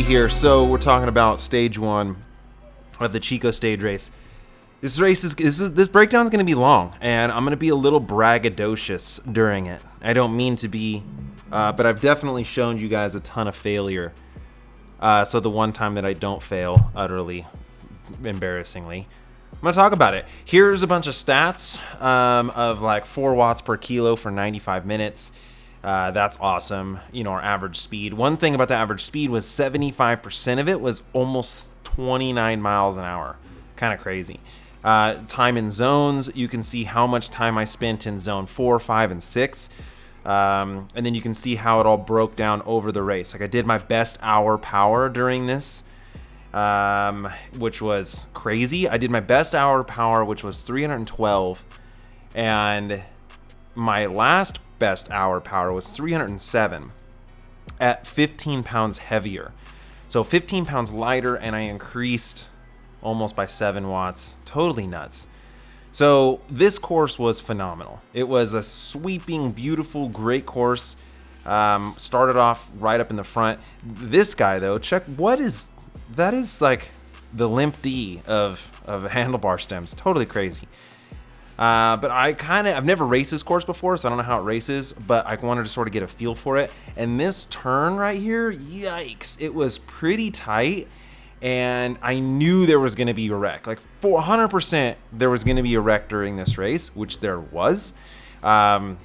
here. So we're talking about stage 1 of the Chico Stage Race. This race this breakdown is going to be long, and I'm going to be a little braggadocious during it. I don't mean to be, but I've definitely shown you guys a ton of failure. So the one time that I don't fail utterly, embarrassingly, I'm going to talk about it. Here's a bunch of stats of like 4 watts per kilo for 95 minutes. That's awesome. You know, our average speed. One thing about the average speed was 75% of it was almost 29 miles an hour. Kind of crazy. Time in zones, you can see how much time I spent in zone 4, 5, and 6. And then you can see how it all broke down over the race. Like I did my best hour power during this, which was crazy. I did my best hour power, which was 312. And my last best hour power was 307 at 15 pounds heavier. So 15 pounds lighter, and I increased almost by 7 watts. Totally nuts. So this course was phenomenal. It was a sweeping, beautiful, great course. Started off right up in the front. This guy, though, check that is like the limp D of handlebar stems. Totally crazy. But I've never raced this course before, so I don't know how it races, but I wanted to sort of get a feel for it. And this turn right here, yikes, it was pretty tight. And I knew there was going to be a wreck. Like 400% there was going to be a wreck during this race, which there was. And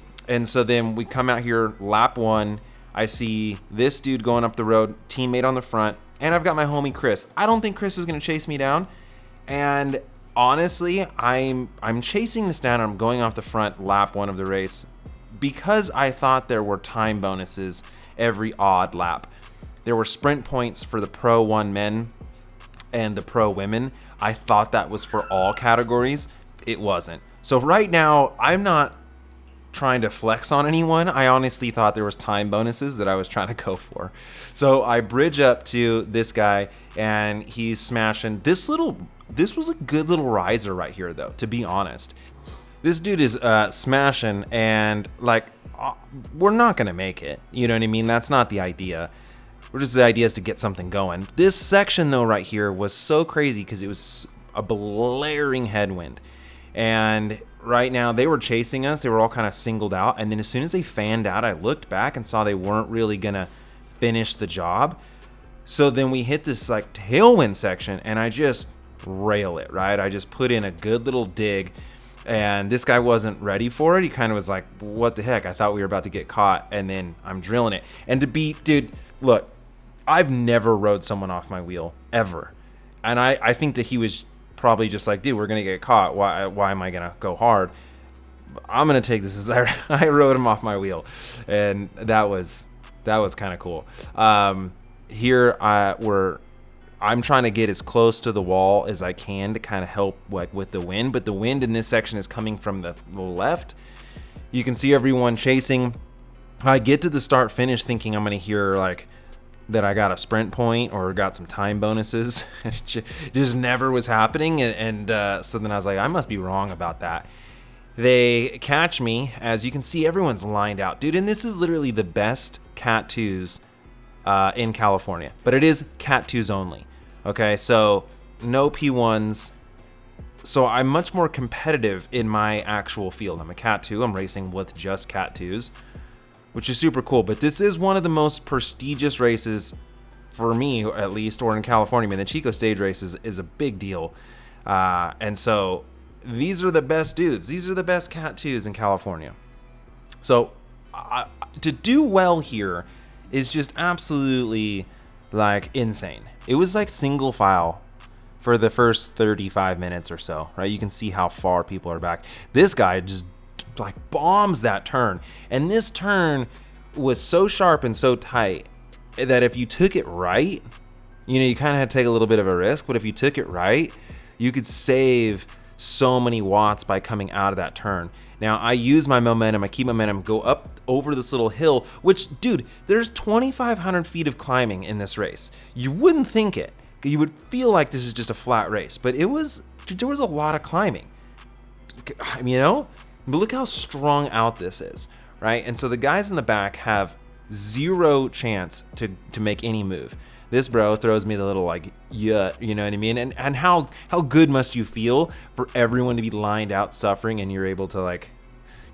so then we come out here, lap 1. I see this dude going up the road, teammate on the front, and I've got my homie Chris. I don't think Chris is going to chase me down. And honestly, I'm chasing this down. I'm going off the front lap 1 of the race because I thought there were time bonuses every odd lap. There were sprint points for the Pro 1 men and the Pro women. I thought that was for all categories. It wasn't. So right now, I'm not trying to flex on anyone. I honestly thought there was time bonuses that I was trying to go for. So I bridge up to this guy, and he's smashing. This was a good little riser right here, though, to be honest. This dude is smashing, and like, we're not going to make it. You know what I mean? That's not the idea. The idea is to get something going. This section, though, right here was so crazy because it was a blaring headwind. And right now, they were chasing us. They were all kind of singled out. And then as soon as they fanned out, I looked back and saw they weren't really going to finish the job. So then we hit this like tailwind section, and I just rail it, right? I just put in a good little dig. And this guy wasn't ready for it. He kind of was like, what the heck? I thought we were about to get caught. And then I'm drilling it. And to beat, dude, look. I've never rode someone off my wheel, ever. And I think that he was probably just like, dude, we're going to get caught. Why am I going to go hard? I'm going to take this as I rode him off my wheel. And that was kind of cool. Here, I'm trying to get as close to the wall as I can to kind of help like with the wind. But the wind in this section is coming from the left. You can see everyone chasing. I get to the start finish thinking I'm going to hear like, that I got a sprint point or got some time bonuses. It just never was happening. And so then I was like, I must be wrong about that. They catch me. As you can see, everyone's lined out. Dude, and this is literally the best Cat 2s in California. But it is Cat 2s only. Okay, so no P1s. So I'm much more competitive in my actual field. I'm a Cat 2. I'm racing with just Cat 2s. Which is super cool. But this is one of the most prestigious races for me, at least, or in California. I mean, the Chico Stage Race is a big deal. And so these are the best dudes. These are the best Cat 2s in California. So to do well here is just absolutely, like, insane. It was like single file for the first 35 minutes or so, right? You can see how far people are back. This guy just like bombs that turn, and this turn was so sharp and so tight that if you took it right, you know, you kind of had to take a little bit of a risk, but if you took it right, you could save so many watts by coming out of that turn. Now I use my momentum, I keep momentum, go up over this little hill, which, dude, there's 2,500 feet of climbing in this race. You wouldn't think it. You would feel like this is just a flat race, but there was a lot of climbing, you know. But look how strung out this is, right? And so the guys in the back have zero chance to make any move. This bro throws me the little like, yeah, you know what I mean? And how good must you feel for everyone to be lined out suffering and you're able to like,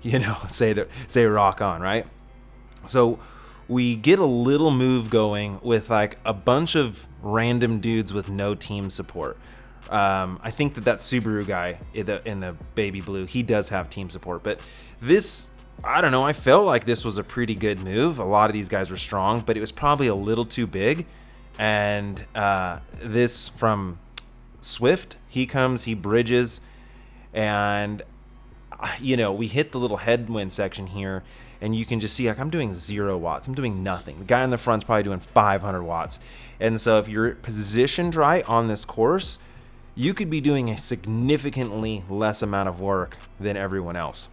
you know, say rock on, right? So we get a little move going with like a bunch of random dudes with no team support. I think that Subaru guy in the baby blue, he does have team support, but this, I don't know, I felt like this was a pretty good move. A lot of these guys were strong, but it was probably a little too big. And this from Swift, he comes, he bridges, and you know, we hit the little headwind section here, and you can just see like I'm doing 0 watts. I'm doing nothing. The guy in the front's probably doing 500 watts. And so if you're positioned right on this course, you could be doing a significantly less amount of work than everyone else.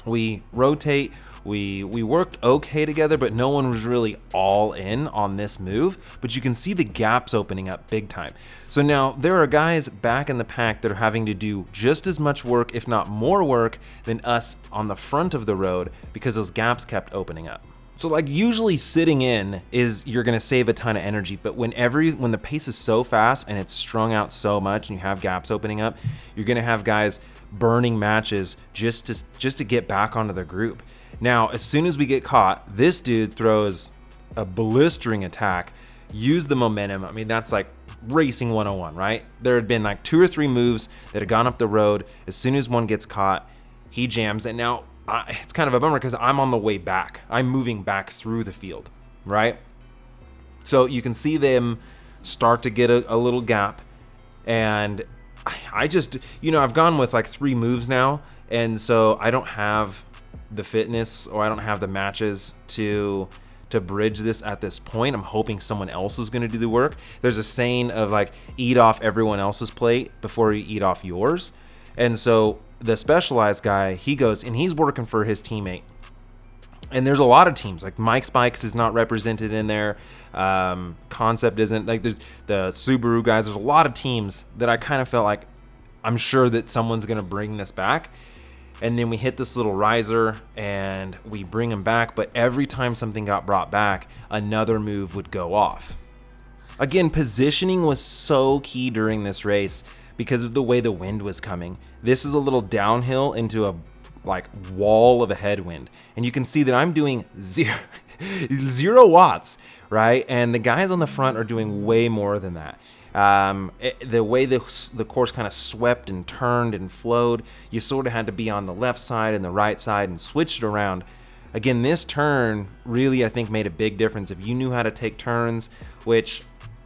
We rotate, we worked okay together, but no one was really all in on this move. But you can see the gaps opening up big time. So now there are guys back in the pack that are having to do just as much work, if not more work, than us on the front of the road because those gaps kept opening up. So like usually sitting in is you're going to save a ton of energy, but when the pace is so fast and it's strung out so much and you have gaps opening up, you're going to have guys burning matches just to get back onto the group. Now, as soon as we get caught, this dude throws a blistering attack, use the momentum. I mean, that's like racing 101, right? There had been like 2 or 3 moves that had gone up the road. As soon as one gets caught, he jams it. Now, it's kind of a bummer because I'm on the way back. I'm moving back through the field, right? So you can see them start to get a little gap. And I just, you know, I've gone with like 3 moves now. And so I don't have the fitness or I don't have the matches to bridge this at this point. I'm hoping someone else is going to do the work. There's a saying of like, eat off everyone else's plate before you eat off yours. And so the Specialized guy, he goes and he's working for his teammate. And there's a lot of teams, like Mike Spikes is not represented in there. Concept isn't, like there's the Subaru guys. There's a lot of teams that I kind of felt like I'm sure that someone's going to bring this back. And then we hit this little riser and we bring him back. But every time something got brought back, another move would go off. Again, positioning was so key during this race because of the way the wind was coming. This is a little downhill into a like wall of a headwind. And you can see that I'm doing 0 watts, right? And the guys on the front are doing way more than that. The way the course kind of swept and turned and flowed, you sort of had to be on the left side and the right side and switched around. Again, this turn really, I think, made a big difference. If you knew how to take turns, which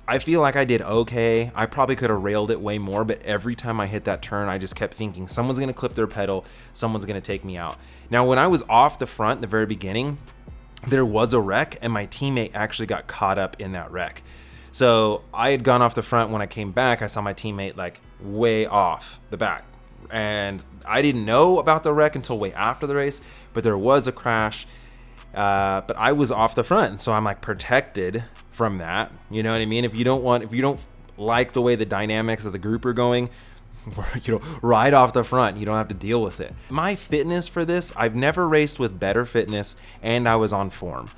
I feel like I did okay. I probably could have railed it way more, but every time I hit that turn, I just kept thinking someone's going to clip their pedal, someone's going to take me out. Now, when I was off the front, the very beginning, there was a wreck, and my teammate actually got caught up in that wreck. So I had gone off the front. When I came back, I saw my teammate like way off the back. And I didn't know about the wreck until way after the race, but there was a crash. But I was off the front, and so I'm like protected from that. You know what I mean? If you don't like the way the dynamics of the group are going, you know, ride off the front. You don't have to deal with it. My fitness for this, I've never raced with better fitness, and I was on form.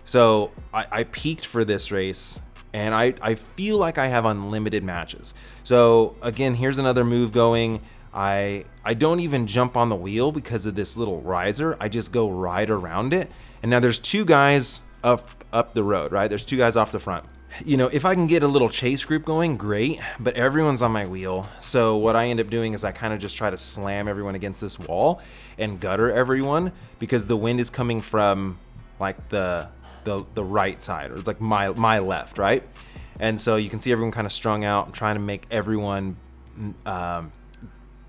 So I peaked for this race, and I feel like I have unlimited matches. So again, here's another move going. I don't even jump on the wheel because of this little riser. I just go right around it. And now there's 2 guys up the road, right? There's 2 guys off the front. You know, if I can get a little chase group going, great, but everyone's on my wheel. So what I end up doing is I kind of just try to slam everyone against this wall and gutter everyone because the wind is coming from like the right side, or it's like my left, right? And so you can see everyone kind of strung out. I'm trying to make everyone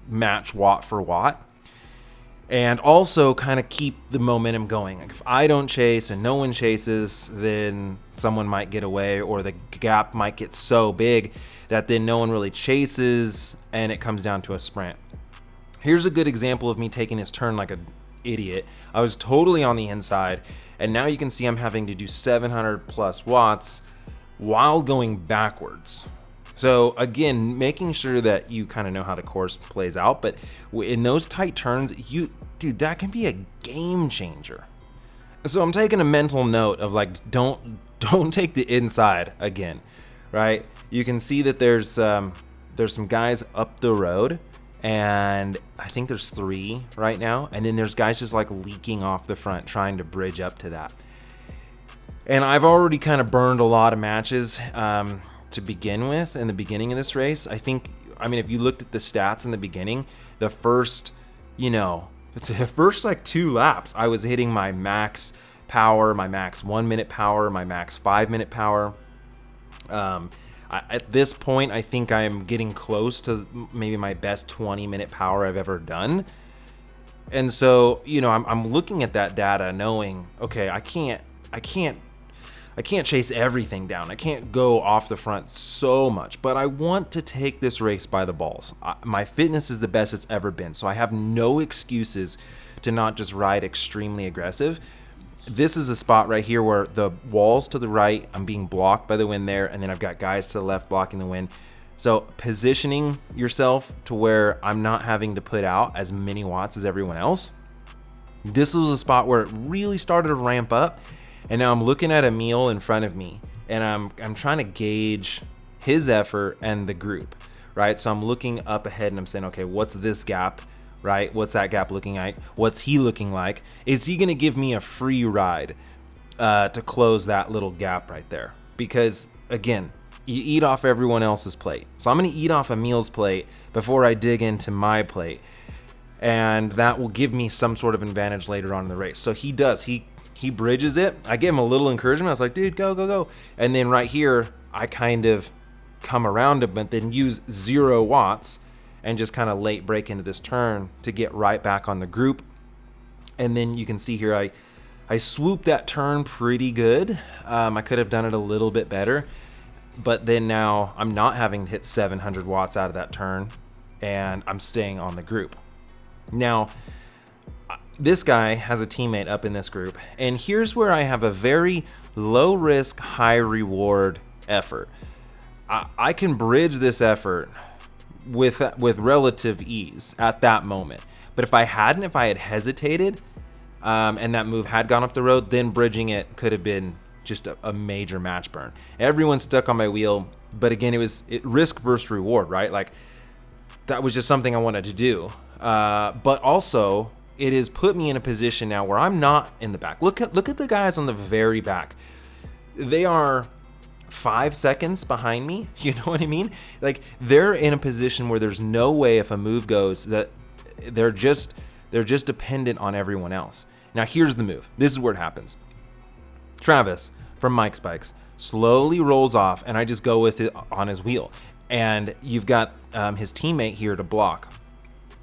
match watt for watt. And also kind of keep the momentum going. Like if I don't chase and no one chases, then someone might get away, or the gap might get so big that then no one really chases and it comes down to a sprint. Here's a good example of me taking this turn like an idiot. I was totally on the inside, and now you can see I'm having to do 700 plus watts while going backwards. So again, making sure that you kind of know how the course plays out, but in those tight turns, dude, that can be a game changer. So I'm taking a mental note of like, don't take the inside again, right? You can see that there's some guys up the road, and I think there's 3 right now, and then there's guys just like leaking off the front trying to bridge up to that. And I've already kind of burned a lot of matches to begin with in the beginning of this race. I mean, if you looked at the stats in the beginning, the first like 2 laps, I was hitting my max power, my max 1 minute power, my max 5 minute power. At this point, I think I'm getting close to maybe my best 20-minute power I've ever done. And so, I'm looking at that data knowing, okay, I can't chase everything down. I can't go off the front so much, but I want to take this race by the balls. My fitness is the best it's ever been, so I have no excuses to not just ride extremely aggressive. This is a spot right here where the walls to the right, I'm being blocked by the wind there, and then I've got guys to the left blocking the wind. So positioning yourself to where I'm not having to put out as many watts as everyone else. This was a spot where it really started to ramp up. And now I'm looking at Emil in front of me, and I'm trying to gauge his effort and the group, right? So I'm looking up ahead and I'm saying, okay, what's this gap, right? What's that gap looking like? What's he looking like? Is he going to give me a free ride to close that little gap right there? Because again, you eat off everyone else's plate. So I'm going to eat off Emil's plate before I dig into my plate. And that will give me some sort of advantage later on in the race. So he does. He bridges it. I give him a little encouragement. I was like, dude, go, go, go. And then right here, I kind of come around him, but then use 0 watts and just kind of late break into this turn to get right back on the group. And then you can see here, I swooped that turn pretty good. I could have done it a little bit better, but then now I'm not having to hit 700 watts out of that turn, and I'm staying on the group. Now, this guy has a teammate up in this group, and here's where I have a very low risk, high reward effort. I can bridge this effort with relative ease at that moment. But if I had hesitated, and that move had gone up the road, then bridging it could have been just a major match burn. Everyone's stuck on my wheel, but again, it risk versus reward, right? Like, that was just something I wanted to do. But also, it has put me in a position now where I'm not in the back. Look at the guys on the very back. They are 5 seconds behind me. You know what I mean? Like, they're in a position where there's no way if a move goes that they're just dependent on everyone else. Now here's the move. This is where it happens. Travis from Mike's Bikes slowly rolls off, and I just go with it on his wheel. And you've got his teammate here to block.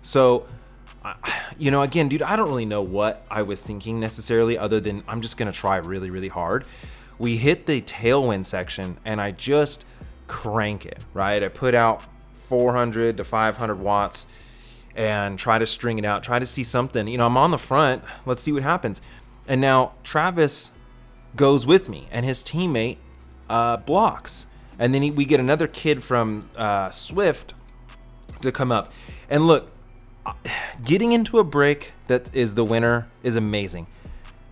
So, again, dude, I don't really know what I was thinking necessarily, other than I'm just going to try really, really hard. We hit the tailwind section, and I just crank it, right? I put out 400 to 500 watts and try to string it out, try to see something. I'm on the front. Let's see what happens. And now Travis goes with me, and his teammate blocks. And then we get another kid from Swift to come up. And look, getting into a break that is the winner is amazing.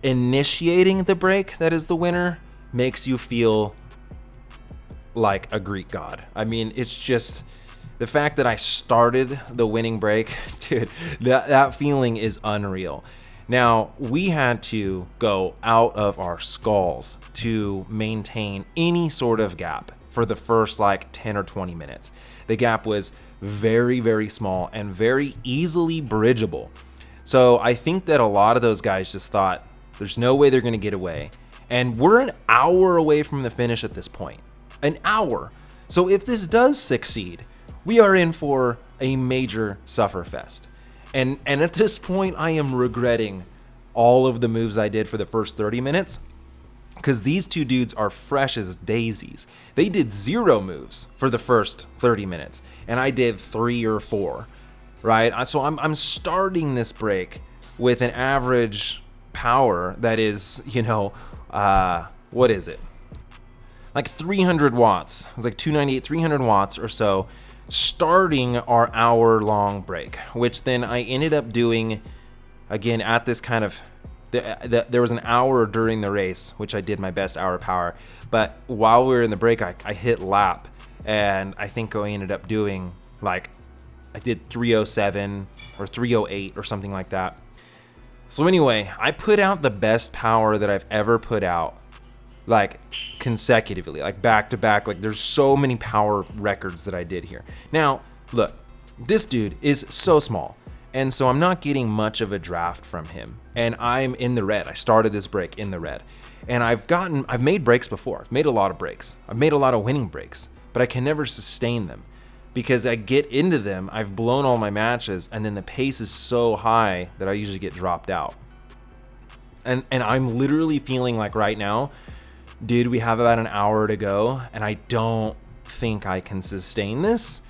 Initiating the break that is the winner makes you feel like a Greek god. I mean, it's just the fact that I started the winning break, dude, that feeling is unreal. Now, we had to go out of our skulls to maintain any sort of gap for the first 10 or 20 minutes. The gap was very, very small and very easily bridgeable. So I think that a lot of those guys just thought there's no way they're going to get away. And we're an hour away from the finish at this point. An hour. So if this does succeed, we are in for a major sufferfest. And at this point, I am regretting all of the moves I did for the first 30 minutes, because these two dudes are fresh as daisies. They did 0 moves for the first 30 minutes, and I did 3 or 4, right? So I'm starting this break with an average power that is, what is it? Like 300 watts. It was like 298, 300 watts or so, starting our hour-long break, which then I ended up doing, again, at this kind of There was an hour during the race, which I did my best hour power. But while we were in the break, I hit lap, and I think I ended up doing like, I did 307 or 308 or something like that. So anyway, I put out the best power that I've ever put out, like consecutively, like back to back. Like there's so many power records that I did here. Now, look, this dude is so small, and so I'm not getting much of a draft from him, and I'm in the red. I started this break in the red, and I've made breaks before. I've made a lot of breaks. I've made a lot of winning breaks, but I can never sustain them because I get into them. I've blown all my matches, and then the pace is so high that I usually get dropped out. And I'm literally feeling like right now, dude, we have about an hour to go, and I don't think I can sustain this.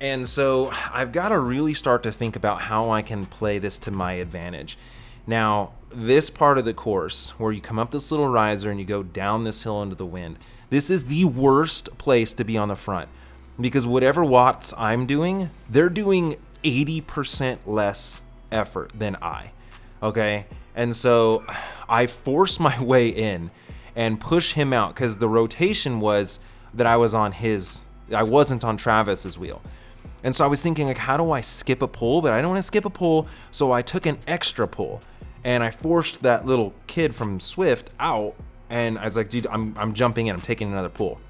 And so I've got to really start to think about how I can play this to my advantage. Now, this part of the course where you come up this little riser and you go down this hill into the wind, this is the worst place to be on the front, because whatever watts I'm doing, they're doing 80% less effort than I. Okay? And so I force my way in and push him out, because the rotation was that I was on I wasn't on Travis's wheel. And so I was thinking, like, how do I skip a pull? But I don't want to skip a pull, so I took an extra pull, and I forced that little kid from Swift out, and I was like, dude, I'm jumping in, I'm taking another pull.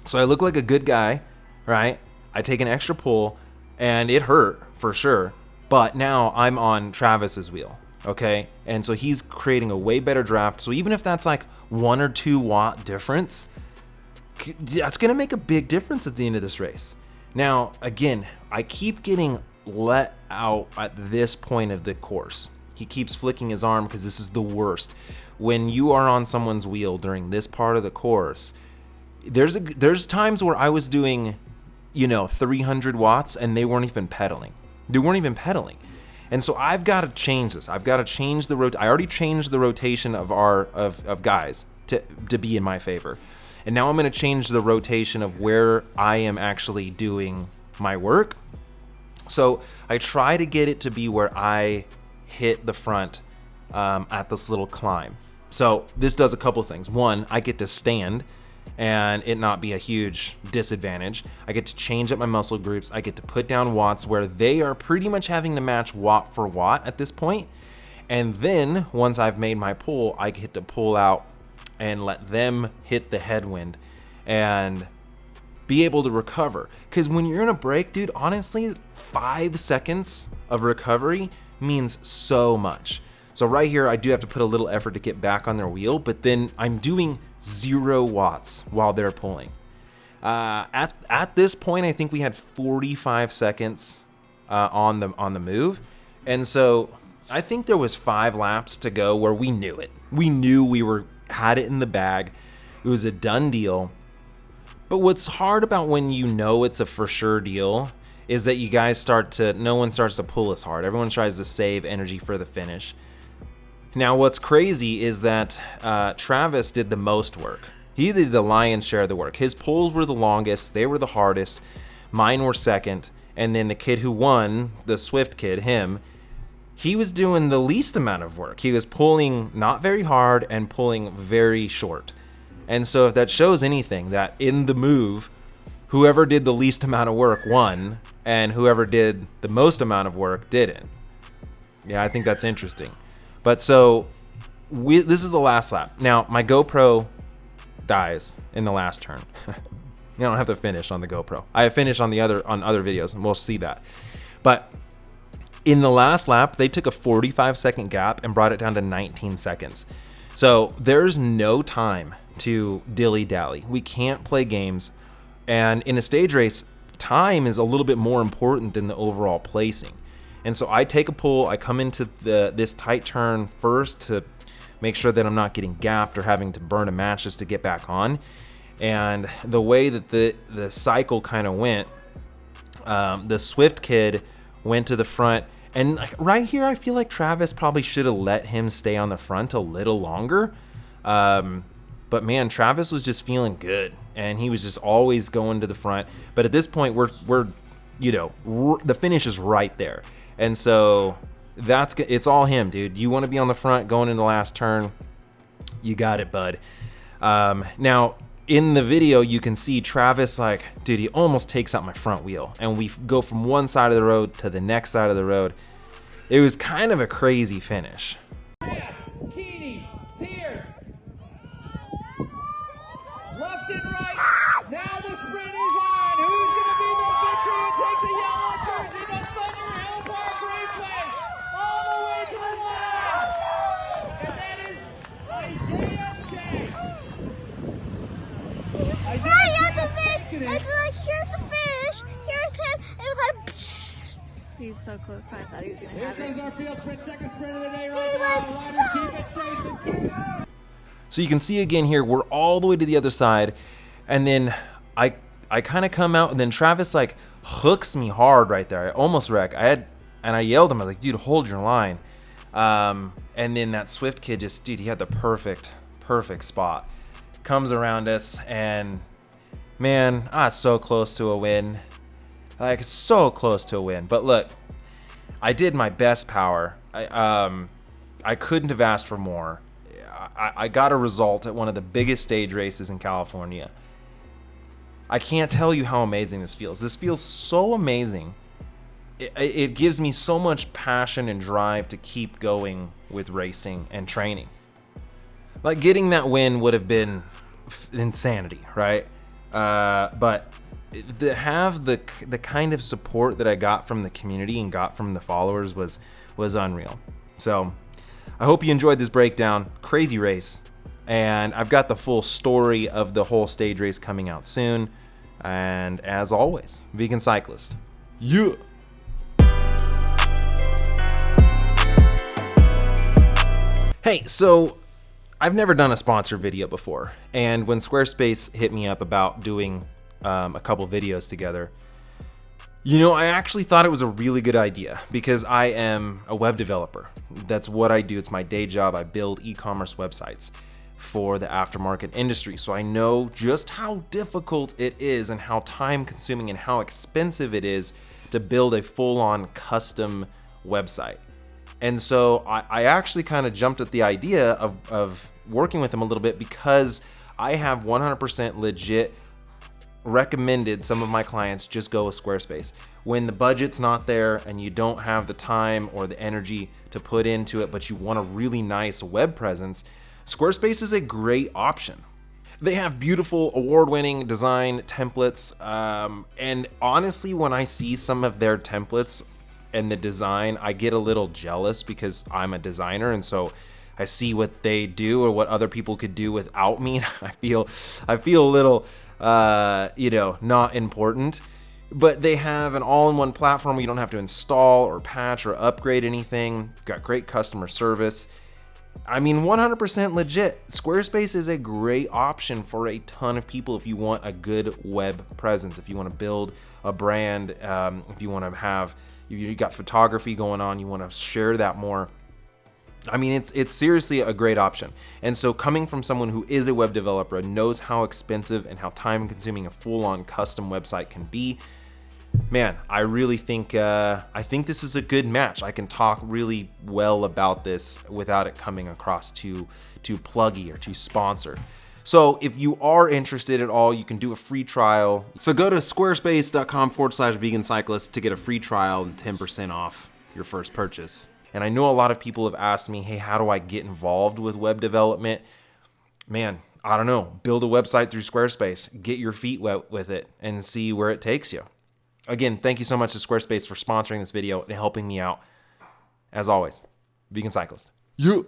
So I look like a good guy, right? I take an extra pull, and it hurt for sure, but now I'm on Travis's wheel, okay? And so he's creating a way better draft. So even if that's like 1 or 2 watt difference, that's gonna make a big difference at the end of this race. Now, again, I keep getting let out at this point of the course. He keeps flicking his arm because this is the worst. When you are on someone's wheel during this part of the course, there's times where I was doing, 300 watts and they weren't even pedaling. And so I've got to change this. I've got to change I already changed the rotation of guys to be in my favor. And now I'm going to change the rotation of where I am actually doing my work. So I try to get it to be where I hit the front at this little climb. So this does a couple things. One, I get to stand and it not be a huge disadvantage. I get to change up my muscle groups. I get to put down watts where they are pretty much having to match watt for watt at this point. And then once I've made my pull, I get to pull out and let them hit the headwind and be able to recover. Because when you're in a break, dude, honestly, 5 seconds of recovery means so much. So right here, I do have to put a little effort to get back on their wheel, but then I'm doing 0 watts while they're pulling. At this point, I think we had 45 seconds on the move. And so I think there was 5 laps to go where we knew it. We knew we had it in the bag. It was a done deal. But what's hard about when you know it's a for sure deal is that you guys no one starts to pull as hard. Everyone tries to save energy for the finish. Now, what's crazy is that Travis did the most work. He did the lion's share of the work. His pulls were the longest. They were the hardest. Mine were second. And then the kid who won, the Swift kid, he was doing the least amount of work. He was pulling not very hard and pulling very short. And so if that shows anything, that in the move, whoever did the least amount of work won, and whoever did the most amount of work didn't. Yeah, I think that's interesting. But so this is the last lap. Now, my GoPro dies in the last turn. You don't have to finish on the GoPro. I have finished on other videos, and we'll see that. But in the last lap, they took a 45-second gap and brought it down to 19 seconds. So there's no time to dilly-dally. We can't play games. And in a stage race, time is a little bit more important than the overall placing. And so I take a pull. I come into this tight turn first to make sure that I'm not getting gapped or having to burn a match just to get back on. And the way that the cycle kind of went, the Swift kid went to the front. And right here, I feel like Travis probably should have let him stay on the front a little longer. But man, Travis was just feeling good, and he was just always going to the front. But at this point, we're the finish is right there. And so it's all him, dude. You want to be on the front going into the last turn, you got it, bud. Now, in the video, you can see Travis, like, dude, he almost takes out my front wheel, and we go from one side of the road to the next side of the road. It was kind of a crazy finish. Left and right. Now the sprint is on. Who's going to be the victory and take the yellow jersey to Thunder Hill Park Raceway all the way to the line? And that is Isaiah J. Hey, here's the fish. It's like, here's the fish. Here's him. And it was like, He's so close, so I thought he was going to Here have comes it. our field sprint, second sprint of the day he right now. was Riders keep it safe and So you can see again here, we're all the way to the other side, and then I kind of come out, and then Travis like hooks me hard right there. I almost wreck. I yelled at him. I was like, dude, hold your line. And then that Swift kid just, dude, he had the perfect spot. Comes around us, and man, I was so close to a win. Like, so close to a win. But look, I did my best power. I couldn't have asked for more. I got a result at one of the biggest stage races in California. I can't tell you how amazing this feels. This feels so amazing. It gives me so much passion and drive to keep going with racing and training. Like, getting that win would have been insanity, right? But to have the kind of support that I got from the community and got from the followers was unreal. So I hope you enjoyed this breakdown. Crazy race. And I've got the full story of the whole stage race coming out soon. And as always, Vegan Cyclist. Yeah. Hey, so I've never done a sponsor video before. And when Squarespace hit me up about doing a couple videos together, you know, I actually thought it was a really good idea because I am a web developer. That's what I do. It's my day job. I build e-commerce websites for the aftermarket industry. So I know just how difficult it is and how time consuming and how expensive it is to build a full-on custom website. And so I actually kind of jumped at the idea of working with them a little bit because I have 100% legit recommended some of my clients just go with Squarespace. When the budget's not there and you don't have the time or the energy to put into it, but you want a really nice web presence, Squarespace is a great option. They have beautiful award-winning design templates, and honestly, when I see some of their templates and the design, I get a little jealous because I'm a designer, and so I see what they do or what other people could do without me. I feel a little not important. But they have an all-in-one platform where you don't have to install or patch or upgrade anything. Got great customer service. I mean, 100% legit. Squarespace is a great option for a ton of people if you want a good web presence, if you want to build a brand, if you want to have, you got photography going on, you want to share that more. I mean, it's seriously a great option. And so coming from someone who is a web developer and knows how expensive and how time consuming a full-on custom website can be, man, I really think I think this is a good match. I can talk really well about this without it coming across too pluggy or too sponsored. So if you are interested at all, you can do a free trial. So go to squarespace.com/vegancyclist to get a free trial and 10% off your first purchase. And I know a lot of people have asked me, hey, how do I get involved with web development? Man, I don't know. Build a website through Squarespace. Get your feet wet with it and see where it takes you. Again, thank you so much to Squarespace for sponsoring this video and helping me out. As always, Vegan Cyclist. Yeah.